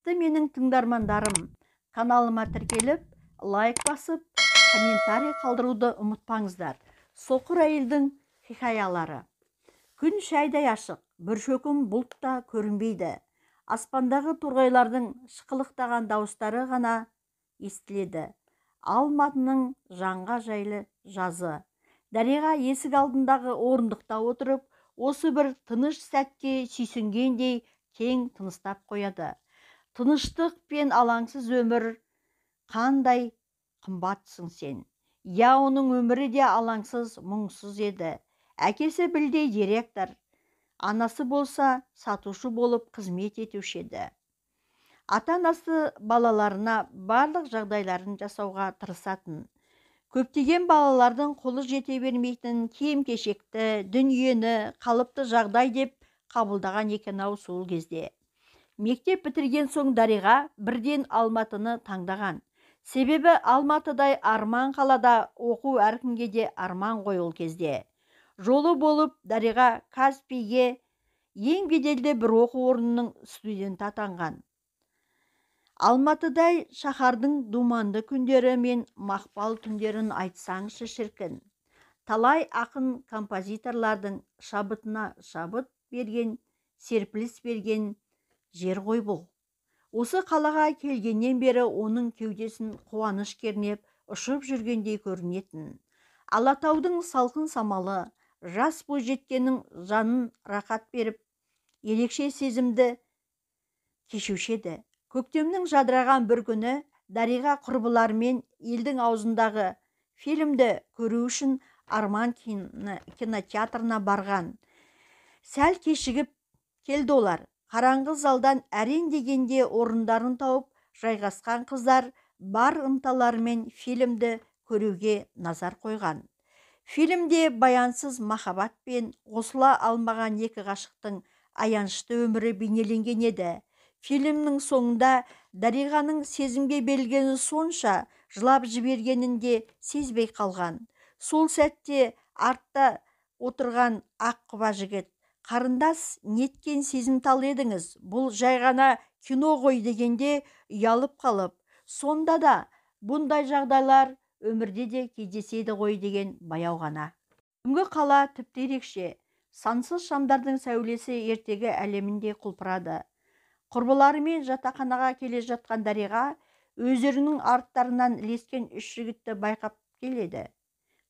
Құрметті менің тыңдармандарым, каналыма тіркеліп, лайк басып, комментарий қалдыруды ұмытпаңыздар. Соқыр әйелдің хикаялары. Күн шайдай ашық, бір шөкім бұлт та көрінбейді. Аспандағы торғайлардың шықылықтаған дауыстары ғана естіледі. Алматының жанға жайлы жазы. Дариға есік алдындағы орындықта отырып, осы бір тыныш сәтке сүйсінгендей кең тыныстап қояды. Тыныштық пен алаңсыз өмір қандай қымбатсың сен. Я, оның өмірі де алаңсыз, мұңсыз еді. Әкесі білдей директор, анасы болса сатушы болып қызмет етуші еді. Ата-анасы балаларына барлық жағдайларын жасауға тырысатын. Көптеген балалардың қолы жете бермейтін киім-кешекті, дүниені қалыпты жағдай деп қабылдаған екен-ау сол кезде. Мектеп бітірген соң Дариға бірден Алматыны таңдаған. Себебі Алматыдай арман қалада оқу әркімге де арман ғой ол кезде. Жолы болып Дариға Каспийге ең беделді бір оқу орнының студенті атанған. Алматыдай шаһардың думанды күндері мен мақпал түндерін айтсаңшы шіркін. Талай ақын композиторлардың шабытына шабыт берген, серпіліс берген жер ғой бұл. Осы қалаға келгеннен бері оның кеудесін қуаныш кернеп ұшып жүргендей көрінетін. Алатаудың салқын самалы, жас бойжеткеннің жанын рақат беріп, ерекше сезімді кешушеді. Көктемнің жадыраған бір күні Дариға құрбыларымен елдің аузындағы фильмді көру үшін Арман кинотеатрына барған. Сәл кешігіп келді олар. Қараңғы залдан әрең дегенде орындарын тауып жайғасқан қыздар бар ынталарымен фильмді көруге назар қойған. Фильмде баянсыз махаббат пен қосыла алмаған екі ғашықтың аянышты өмірі бейнеленген еді. Фильмнің соңында Дариғаның сезімге берілгені сонша жылап жібергенін де сезбей қалған. Сол сәтте артта отырған ақ құба жігіт: «Қарындас, неткен сезімтал едіңіз, бұл жай ғана кино ғой» дегенде ұялып қалып, сонда да бұндай жағдайлар өмірде де кездеседі ғой деген баяу ғана. Бүгінгі қала тіпті ерекше. Сансыз шамдардың сәулесі ертегі әлемінде құлпырады. Құрбыларымен жатақханаға келе жатқан Дариға өздерінің арттарынан ілескен үш жігітті байқап келеді.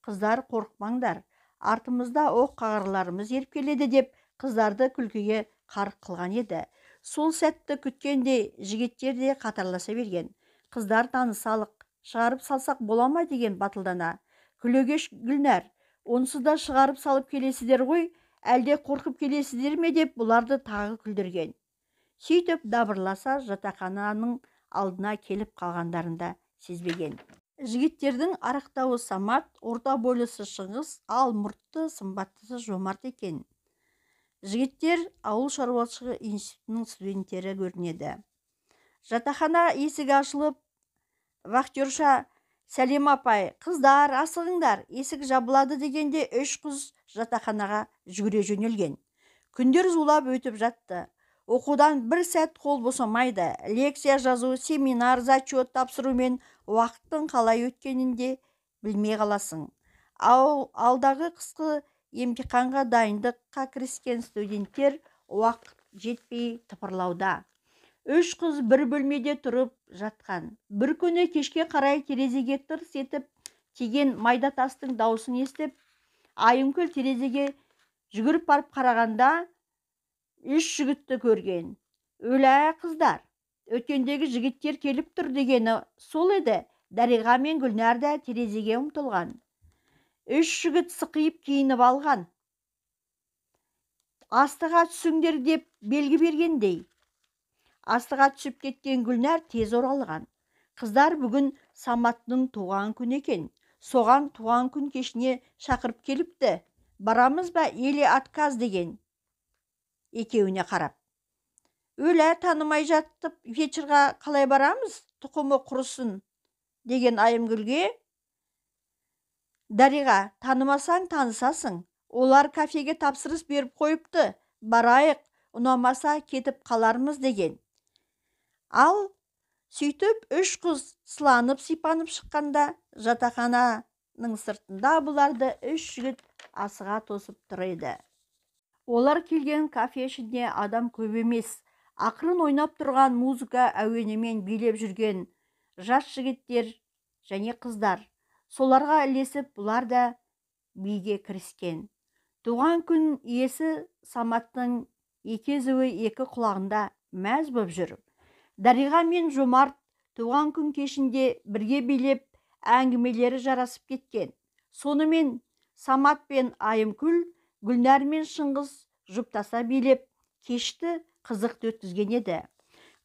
«Қыздар, қорықпаңдар, артымызда оқ қағарларымыз еріп келеді» деп қыздарды күлкіге қарық қылған еді. Сол сәтті күткенде жігіттер де қатарласа берген. «Қыздар, танысалық, шығарып салсақ бола ма?» деген батылдана. «Күлегеш Гүлнәр, онсыз да шығарып салып келесіздер ғой, әлде қорқып келесіздер ме?» деп бұларды тағы күлдірген. Сөйтіп дабырласа жатақхананың алдына келіп қалғандарында сезбеген. Жігіттердің арықтауы Самат, орта бойлысы Шыңғыс, ал мұртты сымбаттысы Жомарт екен. Жігіттер ауыл шаруашылығы институтының студенттері көрінеді. Жатақхана есігі ашылып, вахтерша: «Сәлем апай, қыздар, асығыңдар, есік жабылады» дегенде үш қыз жатақханаға жүгіре жөнелген. Күндер зулап өтіп жатты. Оқудан бір сәт қол босамайды. Лекция жазу, семинар, зачет тапсырумен уақыттың қалай өткенін де білмей қаласың. Алдағы қысқы емтиханға дайындыққа кіріскен студенттер уақыт жетпей тыпырлауда. Үш қыз бір бөлмеде тұрып жатқан. Бір күні кешке қарай терезеге тырс етіп тиген майда тастың даусын естіп, Айымкүл терезеге жүгіріп барып қарағанда үш жігітті көрген. «Өлә, қыздар, өткендегі жігіттер келіп тұр» дегені сол еді. Дариға мен Гүлнәр де терезеге ұмтылған. Үш жігіт сықиып киініп алған. «Астыға түсіңдер» деп белгі бергендей. Астыға түсіп кеткен Гүлнәр тез оралған. Қыздар, бүгін Саматтың туған күн екен. Соған туған күн кешіне шақырып келіпті. «Барамыз ба, или отказ» деген. Екеуіне қарап: «Өлә, танымай жаттып, вечерға қалай барамыз, тұқымы құрысын» деген Айымгүлге Дариға: «Танымасаң танысасың, олар кафеге тапсырыс беріп қойыпты, барайық, ұнамаса кетіп қалармыз» деген. Ал сөйтіп 3 қыз сыланып сипанып шыққанда жатақхананың сыртында бұларды 3 жігіт асыға тосып тұр еді. Олар келген кафе ішінде адам көп емес, ақырын ойнап тұрған музыка әуенімен билеп жүрген жас жігіттер және қыздар. Соларға ілесіп бұлар да биге кіріскен. Туған күн иесі Саматтың екезуі екі құлағында мәз боп жүріп, Дариға мен Жомарт туған күн кешінде бірге билеп, әңгімелері жарасып кеткен. Сонымен Самат пен Айымкүл, Гүлнәр мен Шыңғыс жұптаса билеп, кешті қызықты өткізген еді.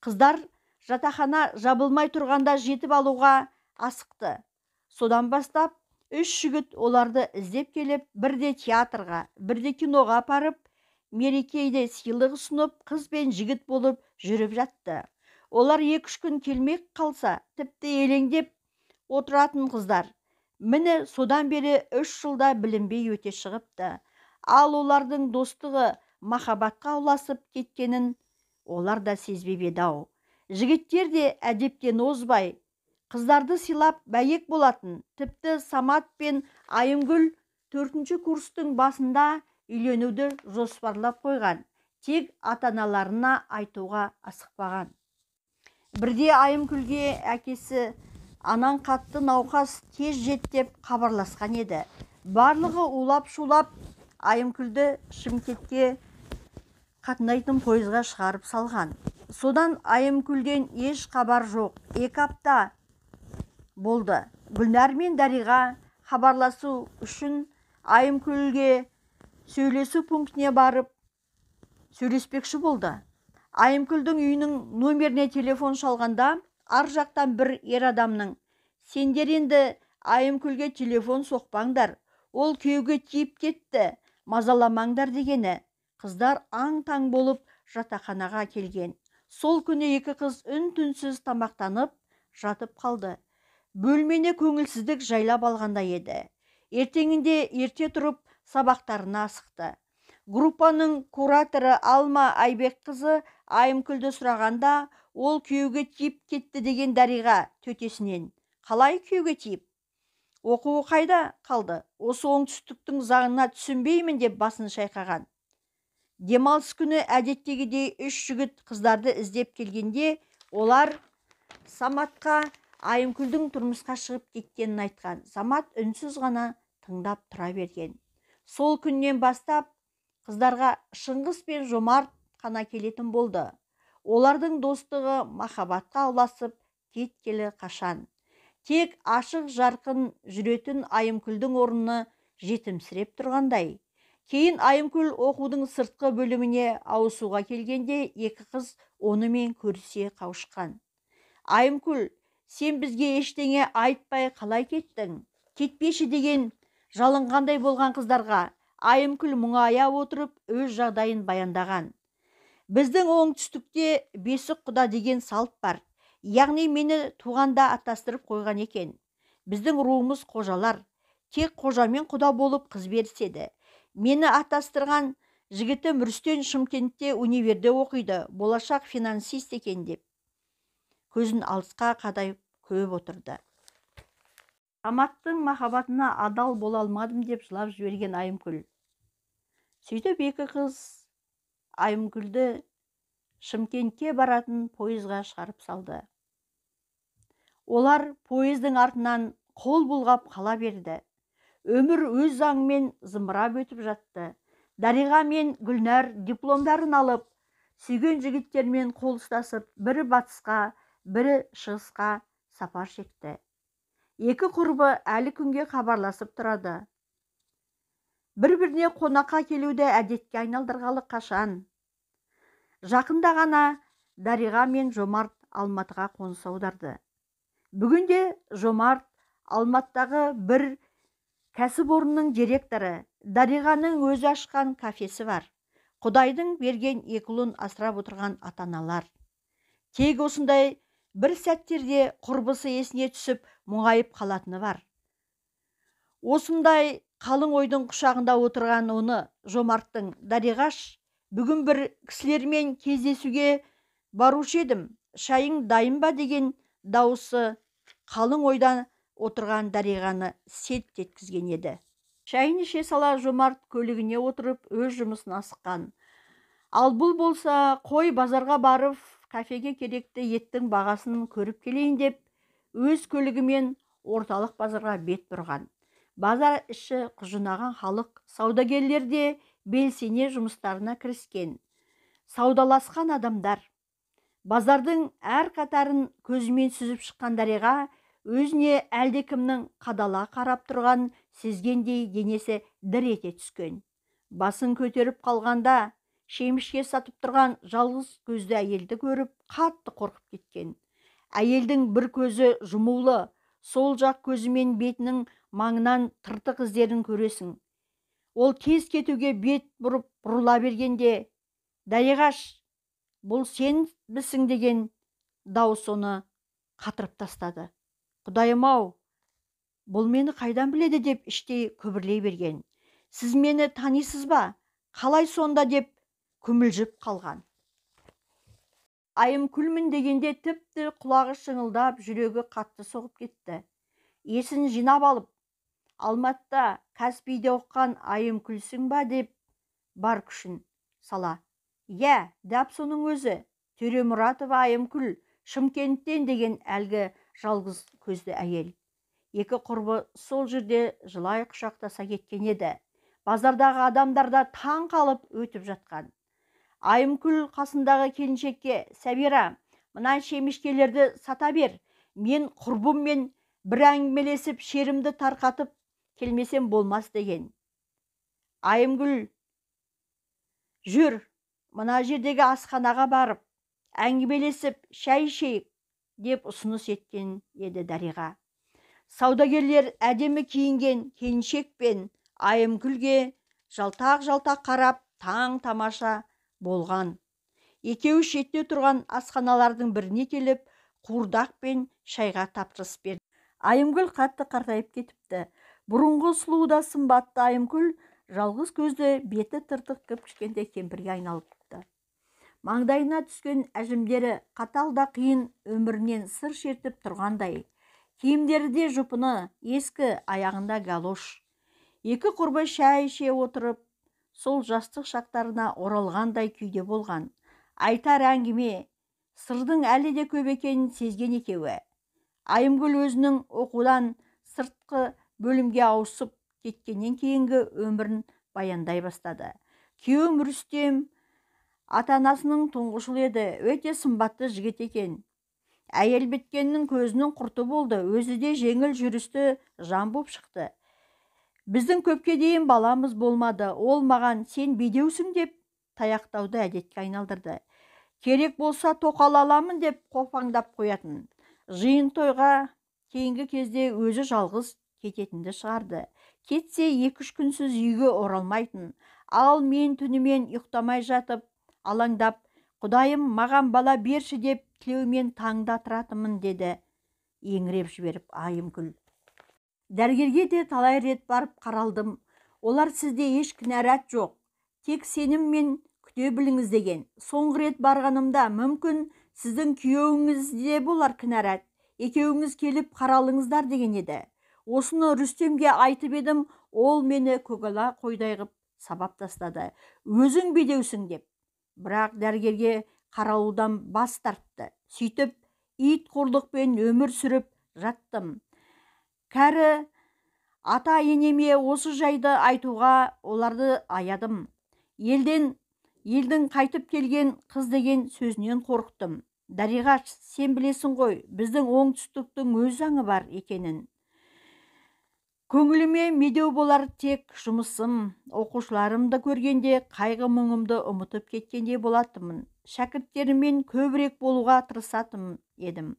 Қыздар жатақхана жабылмай тұрғанда жетіп алуға асықты. Содан бастап 3 жігіт оларды іздеп келіп, бірде театрға, бірде киноға апарып, мерекеде сыйлық ұсынып, қыз бен жігіт болып жүріп жатты. Олар 2-3 күн келмек қалса, тіпті елеңдеп отыратын қыздар. Міне содан бері 3 жылда білінбей өте шығыпты. Ал олардың достығы махаббатқа ұласып кеткенін олар да сезбеп еді-ау. Жігіттер де әдептен озбай, қыздарды сыйлап бәйек болатын. Тіпті Самат пен Айымгүл 4-ші курстың басында үйленуді жоспарлап қойған. Тек ата-аналарына айтуға асықпаған. Бірде Айымкүлге әкесі анаң қатты науқас, тез жет деп хабарласқан еді. Барлығы улап-шулап Айымкүлді Шымкентке қатынайтын пойызға шығарып салған. Содан Айымкүлден еш хабар жоқ. 2 апта болды. Гүлнәр мен Дариға хабарласу үшін Айымкүлге сөйлесу пунктіне барып сөйлеспекші болды. Айымкүлдің үйінің номеріне телефон шалғанда, ар жақтан бір ер адамның «Сендер енді Айымкүлге телефон соқпаңдар, ол күйеуге тиіп кетті, мазаламаңдар» дегені. Қыздар аң-таң болып жатақханаға келген. Сол күні 2 қыз үн-түнсіз тамақтанып жатып қалды. Бөлмені көңілсіздік жайлап алғандай еді. Ертеңінде ерте тұрып сабақтарына асықты. Группаның кураторы Алма Айбекқызы Айымкүлді сұрағанда, ол күйеуге тиіп кетті деген Дариға төтесінен: «Қалай күйеуге тиіп? Оқуы қайда қалды? Осы оңтүстіктің заңына түсінбеймін» деп басын шайқаған. Демалыс күні әдеттегідей 3 жігіт қыздарды іздеп келгенде, олар Саматқа Айымкүлдің тұрмысқа шығып кеткенін айтқан. Самат үнсіз ғана тыңдап тұра берген. Сол күннен бастап қыздарға Шыңғыс пен Жомарт қана келетін болды. Олардың достығы махаббатқа ұласып кеткелі қашан. Тек ашық жарқын жүретін Айымкүлдің орны жетімсіреп тұрғандай. Кейін Айымкүл оқудың сыртқы бөліміне ауысуға келгенде, 2 қыз онымен көрісе қауышқан. «Айымкүл, сен бізге ештеңе айтпай қалай кеттің? Кетпеші» деген жалынғандай болған қыздарға Айымкүл мұңая отырып өз жағдайын баяндаған. «Біздің оңтүстікте бесік құда деген салт бар. Яғни мені туғанда атастырып қойған екен. Біздің руымыз қожалар. Тек қожамен құда болып қыз беріседі. Мені атастырған жігітім Рүстен Шымкентте универде оқиды. Болашақ финансист екен» деп көзін алысқа қадай көп отырды. Саматтың махаббатына адал бола алмадым деп жылап жіберген Айымкүл. Сөйтіп 2 қыз Айымкүлді Шымкентке баратын пойызға шығарып салды. Олар пойыздың артынан қол бұлғап қала берді. Өмір өз заңымен зымырап өтіп жатты. Дариға мен Гүлнәр дипломдарын алып, сүйген жігіттермен қол ұстасып, бірі батысқа, бірі шығысқа сапар шекті. 2 құрбы әлі күнге хабарласып тұрады. Бір-біріне қонаққа келуді әдетке айналдырғалы қашан. Жақында ғана Дариға мен Жомарт Алматыға қоныс аударды. Бүгінде Жомарт Алматыдағы бір кәсіпорынның директоры. Дариғаның өзі ашқан кафесі бар. Құдайдың берген 2 ұлын асырап отырған ата-аналар. Тек осындай бір сәттерде құрбысы есіне түсіп мұңайып қалатыны бар. Осындай қалың ойдың құшағында отырған оны Жомарттың: «Дариғаш, бүгін бір кісілермен кездесуге барушы едім. шайың дайын ба деген дауысы қалың ойдан отырған Дариғаны селт еткізген еді. Шайын іше сала Жомарт көлігіне отырып өз жұмысына асыққан. Ал бұл болса қой базарға барып кафеге керекті еттің бағасын көріп келейін деп өз көлігімен орталық базарға бет бұрған. Базар іші құжынаған халық, саудагерлер де белсене жұмыстарына кіріскен. Саудаласқан адамдар. Базардың әр қатарын көзімен сүзіп шыққан Дариға өзіне әлдекімнің қадала қарап тұрған сезгендей денесі дір ете түскен. Басын көтеріп қалғанда шемішке сатып тұрған жалғыз көзді әйелді көріп қатты қорқып кеткен. Әйелдің бір көзі жұмулы, сол жақ көзімен бетінің маңынан тыртық іздерін көресің. Ол тез кетуге бет бұрып бұрыла бергенде Дариғаш, бұл сен бісің деген дауыс оны қатырып тастады. Құдайым-ау, бұл мені қайдан біледі деп іштей күбірлей берген. Сіз мені танисыз ба? Қалай сонда деп күмілжіп қалған. Айымкүлмін дегенде тіпті құлағы шыңылдап, жүрегі қатты соғып кетті. Есін жинап алып, Алматыда Каспийде оққан Айымкүлсің ба деп бар күшін сала. Иә, дәп соның өзі. Төремұратова Айымкүл, Шымкенттен деген әлгі жалғыз көзді әйел. Екі құрбы сол жерде жылай құшақтаса кеткен еді. Базардағы адамдарда таң қалып өтіп жатқан. Айымкүл қасындағы келіншекке, Сәбира, мына шемішкелерді сата бер. Мен құрбыммен бір әңгімелесіп, шерімді тарқатып келмесем болмас деген. Айымкүл, жүр, мына жердегі асханаға барып, әңгімелесіп, шай ішейік деп ұсыныс еткен еді Дариға. Саудагерлер әдемі киінген келіншек пен Айымкүлге жалтақ-жалтақ қарап таң тамаша болған. Екеуі шетте тұрған асханалардың біріне келіп, қуырдақ пен шайға тапсырыс берді. Айымкүл қатты қартайып кетіпті. Бұрынғы сұлу да сымбатты Айымкүл жалғыз көзді, беті тыртық кіп-кішкентай кемпірге айналыпты. Маңдайына түскен әжімдері қатал да қиын өмірінен сыр шертіп тұрғандай. Киімдері де жұпыны, ескі, аяғында галош. Екі құрбы шай іше отырып, сол жастық шақтарына оралғандай күйде болған. Айтар әңгіме, сырдың әлі де көп екенін сезген екеуі. Айымкүл өзінің оқудан сыртқы бөлімге ауысып кеткеннен кейінгі өмірін баяндай бастады. Күйеуім Рүстем ата-анасының тұңғышы еді, өте сымбатты жігіт екен. Әйел біткеннің көзінің құрты болды, өзі де жеңіл жүрісті жан боп шықты. Біздің көпке дейін баламыз болмады, ол маған сен бедеусің деп таяқтауды әдетке айналдырды. Керек болса тоқал аламын деп қопаңдап қоятын. Жиын тойға кейінгі кезде өзі жалғыз кететінді шығарды. Кетсе 2-3 күнсіз үйге оралмайтын. Ал мен түнімен ұйықтамай жатып, алаңдап, Құдайым маған бала берші деп тілеумен таңда тұратымын деді, еңіреп жіберіп Айымкүл. Дәрігерге де талай рет барып қаралдым. Олар сізде еш кінәрат жоқ. Тек сеніммен күте біліңіз деген. Соңғы рет барғанымда мүмкін сіздің күйеуіңізде болар кінәрат. Екеуіңіз келіп қаралыңыздар деген еді. Осыны Рүстемге айтып едім, ол мені көгала қойдай ғып сабап тастады. Өзің бедеусің деп. Бірақ дәрігерге қаралудан бас тартты. Сөйтіп, ит қорлықпен өмір сүріп жаттым. Кәрі ата енеме осы жайды айтуға оларды аядым. Елдің қайтып келген қыз деген сөзінен қорықтым. Дариға, сен білесің ғой, біздің оңтүстіктің өз заңы бар екенін. Көңіліме медеу болар тек жұмысым, оқушыларымды көргенде қайғы мұңымды ұмытып кеткенде болатымын. Шәкірттеріммен көбірек болуға тырысатым едім.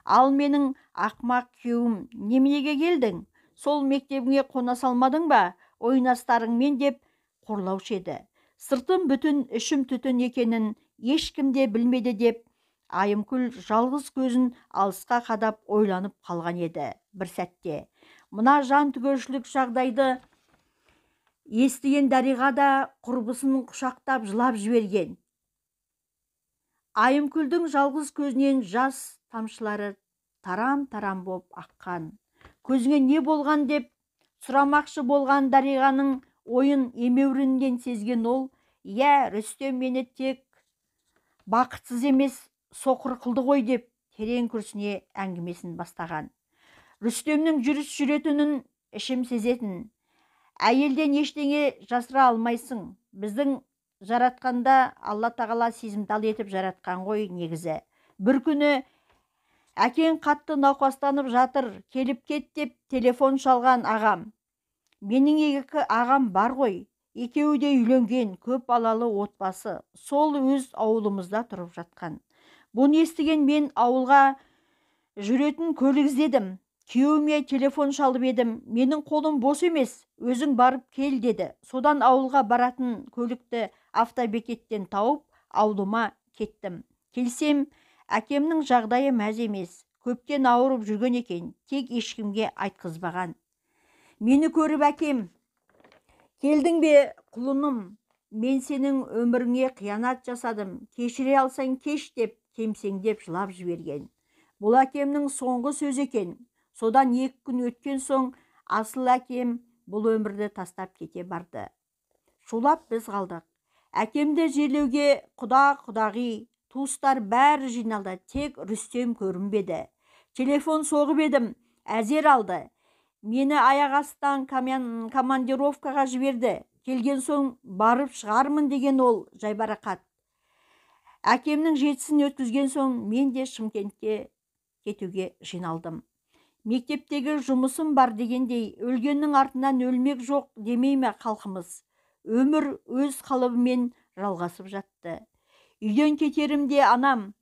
Ал менің ақмақ күйеуім, неменеге келдің? Сол мектебіңе қона салмадың ба? Ойнастарыңмен деп қорлаушы еді. Сыртым бүтін, ішім түтін екенін ешкімде білмеді деп, Айымкүл жалғыз көзін алысқа қадап ойланып қалған еді. Бір сәтте мына жан түгершілік жағдайды естіген Дариға да құрбысын құшақтап жылап жіберген. Айымкүлдің жалғыз көзінен жас тамшылары тарам-тарам боп аққан. Көзіңе не болған деп сұрамақшы болған Дариғаның ойын емеурінген сезген ол, «Иә, Рүстем мені тек бақытсыз емес, соқыр қылды ғой» деп терең күрсіне әңгімесін бастаған. Рүстемнің жүріс жүретінін ішім сезетін. Әйелден ештеңе жасыра алмайсың. Біздің жаратқанда Алла тағала сезімтал етіп жаратқан ғой негізі. Бір күні әкең қатты науқастанып жатыр, келіп кет деп телефон шалған ағам. Менің екі ағам бар ғой. Екеуі де үйленген, көп балалы отбасы. Сол өз ауылымызда тұрып жатқан. Бұны естіген мен ауылға жүретін көлік іздедім. Күйеуіме телефон шалып едім. Менің қолым бос емес, өзің барып кел деді. Содан ауылға баратын көлікті автобекеттен тауып, ауылыма кеттім. Келсем, әкемнің жағдайы мәз емес. Көптен ауырып жүрген екен, тек ешкімге айтқызбаған. Мені көріп әкем, келдің бе құлыным, мен сенің өміріңе қиянат жасадым, кешіре алсаң кеш деп кемсеңдеп жылап жіберген. Бұл әкемнің соңғы сөзі екен. Содан 2 күн өткен соң асыл әкем бұл өмірді тастап кете барды. Шулап біз қалдық. Әкемді жерлеуге құда-құдағи, туыстар бәрі жиналды, тек Рүстем көрінбеді. Телефон соғып едім, әзер алды. Мені аяқ астынан командировкаға жіберді. Келген соң барып шығармын деген ол жайбарақат. Әкемнің жетісін өткізген соң мен де Шымкентке кетуге жиналдым. Мектептегі жұмысым бар дегендей, өлгеннің артынан өлмек жоқ демей ме халқымыз. Өмір өз қалыбымен жалғасып жатты. Үйден кетерімде анам,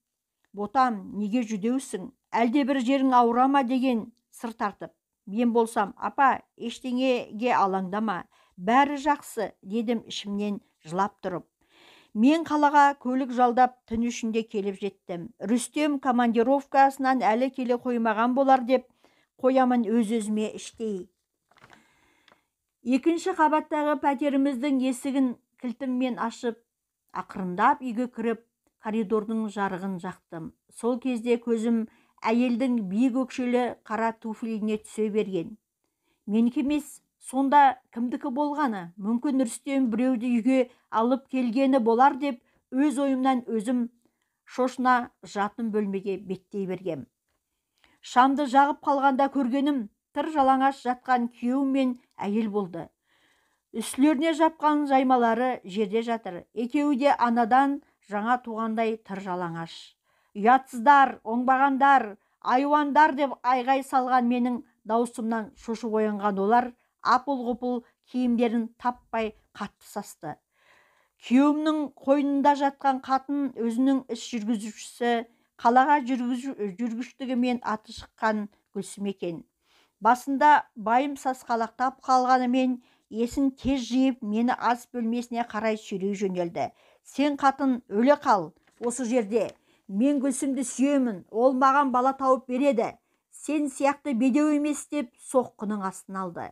«Ботам, неге жүдеусің? Әлде бір жерің ауырама?» деген сыр тартып. Мен болсам, «Апа, ештеңеге алаңдама, бәрі жақсы» дедім ішімнен жылап тұрып. Мен қалаға көлік жалдап түн ішінде келіп жеттім. Рүстем командировкасынан әлі келе қоймаған болар деп қоямын өз-өзіме іштей. 2-ші қабаттағы пәтеріміздің есігін кілтіммен ашып, ақырындап үйге кіріп, коридордың жарығын жақтым. Сол кезде көзім әйелдің биік өкшелі қара туфлиіне түсе берген. Менікі емес, сонда кімдікі болғаны? Мүмкін Рүстем біреуді үйге алып келгені болар деп өз ойымнан өзім шошына жатын бөлмеге беттей бергем. Шамды жағып қалғанда көргенім тыр жалаңаш жатқан күйеу мен әйел болды. Үстілеріне жапқан жаймалары жерде жатыр. Екеуі де анадан жаңа туғандай тыр жалаңаш. «Ұятсыздар, оңбағандар, айуандар» деп айғай салған менің даусымнан шошып оянған олар апыл-ғұпыл киімдерін таппай қатты састы. Күйеуімнің қойнында жатқан қатын өзінің іс жүргізушісі, қалаға жүргіштігімен аты шыққан Гүлсім екен. Басында байым сасқалақтап қалғанымен есін тез жиып мені ас бөлмесіне қарай сүйрей жөнелді. «Сен қатын өле қал осы жерде. Мен Гүлсімді сүйемін, ол маған бала тауып береді. Сен сияқты бедеу емес» деп соққының астын алды.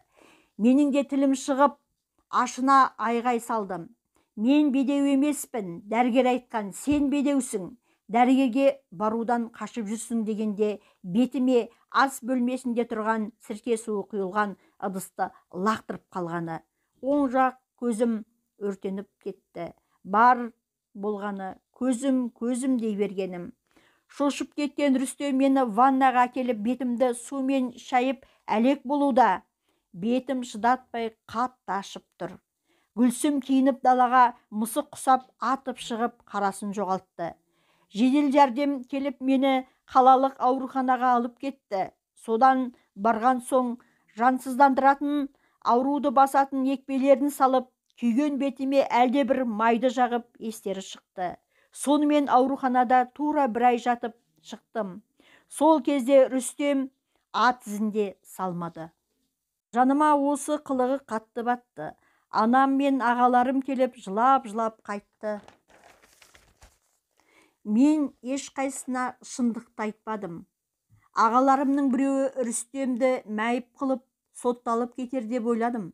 Менің де тілім шығып, ашына айғай салдым. «Мен бедеу емеспін, дәрігер айтқан, сен бедеусің. Дәрігерге барудан қашып жүрсің» дегенде бетіме ас бөлмесінде тұрған сірке суы құйылған ыдысты лақтырып қалғаны. Оң жақ көзім өртеніп кетті. Бар болғаны көзім дей бергенім. Шошып кеткен Рүстем мені ваннаға әкеліп бетімді сумен шайып әлек болуда. Бетім шыдатпай қатты ашып тұр. Гүлсім киініп далаға мысық құсап атып шығып қарасын жоғалтты. Жедел жәрдем келіп мені қалалық ауруханаға алып кетті. Содан барған соң жансыздандыратын, ауруды басатын екпелерін салып, күйген бетіме әлде бір майды жағып естері шықты. Сонымен ауруханада тура 1 ай жатып шықтым. Сол кезде Рүстем ат ізінде салмады. Жаныма осы қылығы қатты батты. Анам мен ағаларым келіп жылап-жылап қайтты. Мен ешқайсына шындықты айтпадым. Ағаларымның біреуі Рүстемді мәйіп қылып сотталып кетер деп ойладым.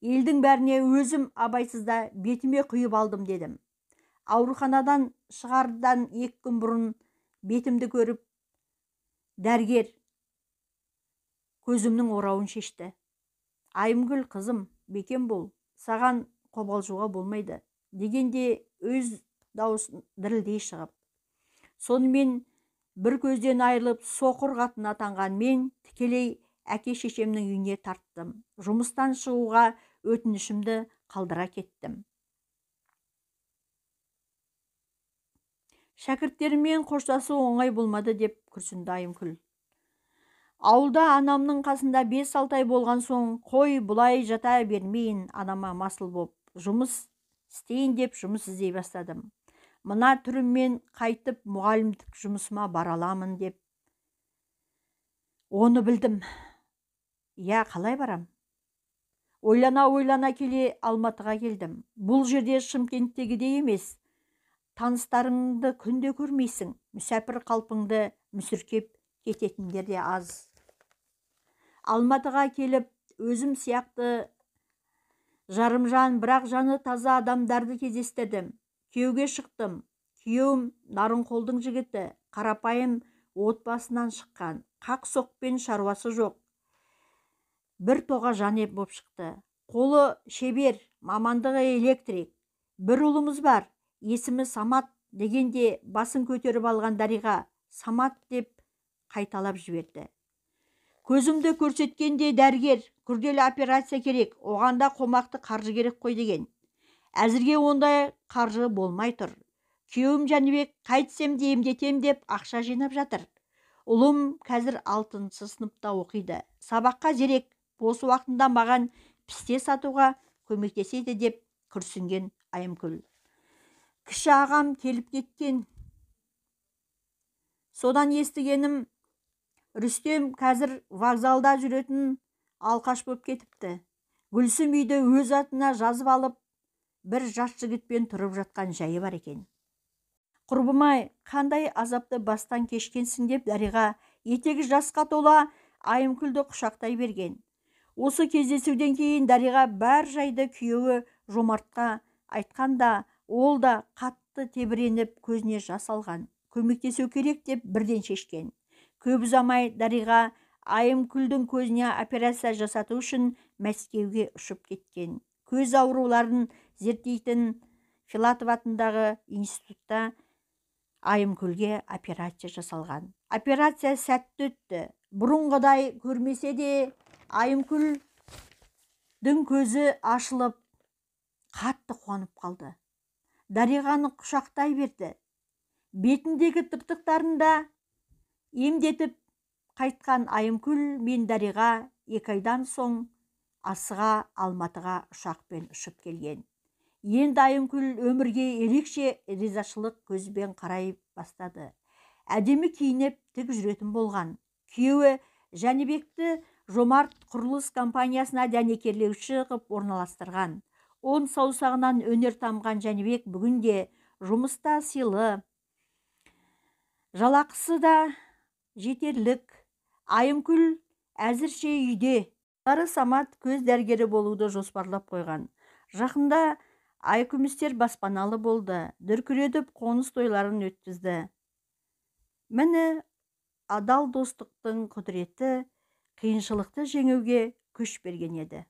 Елдің бәріне өзім абайсызда бетіме құйып алдым дедім. Ауруханадан шығардан 2 күн бұрын бетімді көріп, дәргер көзімнің орауын шешті. Айымгүл қызым, бекем бол, саған қобалжуға болмайды, дегенде өз даусын дірілдей шығып. Сонымен бір көзден айырылып соқыр қатын атанған мен тікелей әке шешемнің үйіне тарттым. Жұмыстан шығуға өтінішімді қалдыра кеттім. Шәкірттеріммен қоштасу оңай болмады деп күрсінді Айымгүл. Ауылда анамның қасында 5-6 ай болған соң, қой бұлай жата бермейін, анама масыл боп, жұмыс істейін деп жұмыс іздей бастадым. Мына түріммен қайтып мұғалімдік жұмысыма бара аламын деп. Оны білдім. Я, қалай барам? Ойлана келе Алматыға келдім. Бұл жерде Шымкенттегідей емес. Таныстарыңды күнде көрмейсің. Мүсәпір қалпыңды мүсіркеп кететіндер де аз. Алматыға келіп, өзім сияқты жарымжан, бірақ жаны таза адамдарды кездестірдім. Күйеуге шықтым. Күйеуім Нарынқолдың жігіті, қарапайым отбасынан шыққан, қақ соқпен шаруасы жоқ. Бір тоға жанеп боп шықты. Қолы шебер, мамандығы электрик. Бір ұлымыз бар, есімі Самат, дегенде басын көтеріп алған Дариға Самат деп қайталап жіберді. Көзімді көрсеткенде дәргер, күрделі операция керек, оғанда қомақты қаржы керек қой деген. Әзірге ондай қаржы болмай тұр. Күйеуім Жәнібек қайтсем де емдетем деп ақша жинап жатыр. Ұлым қазір 6-шы сыныпта оқиды. Сабаққа зерек, бос уақытында маған пісте сатуға көмектеседі деп күрсінген Айымгүл. Кіші ағам келіп кеткен. Содан естігенім, Рүстем қазір вокзалда жүретін алқаш боп кетіпті. Гүлсім үйді өз атына жазып алып, бір жас жігітпен тұрып жатқан жайы бар екен. Құрбымай, қандай азапты бастан кешкенсің деп Дариға етегі жасқа тола Айымгүлді құшақтай берген. Осы кездесуден кейін Дариға бар жайды күйеуі Жомартқа айтқанда, ол да қатты тебіреніп көзіне жас алған. Көмектесу керек деп бірден шешкен. Көп ұзамай Дариға Айымгүлдің көзіне операция жасату үшін Мәскеуге ұшып кеткен. Көз ауруларын зерттейтін Филатов атындағы институтта Айымгүлге операция жасалған. Операция сәтті өтті. Бұрынғыдай көрмесе де Айымгүлдің көзі ашылып, қатты қуанып қалды. Дариғаны құшақтай берді. Бетіндегі тыртықтарында емдетіп қайтқан Айымгүл мен Дариға 2 айдан соң асыға Алматыға ұшақпен ұшып келген. Енді Айымгүл өмірге ерекше ризашылық көзбен қарай бастады. Әдемі киініп тік жүретін болған. Күйеуі Жәнібекті Жомарт құрылыс компаниясына дәнекерлеуші қып орналастырған. 10 саусағынан өнер тамған Жәнібек бүгінде жұмыста сыйлы. Жалақысы да жетерлік. Айымгүл әзірше үйде. Самат көз дәргері болуды жоспарлап қойған. Жақында Айкүмістер баспаналы болды. Дүркіретіп қоныс тойларын өткізді. Міне, адал достықтың құдіреті қиыншылықты жеңуге күш берген еді.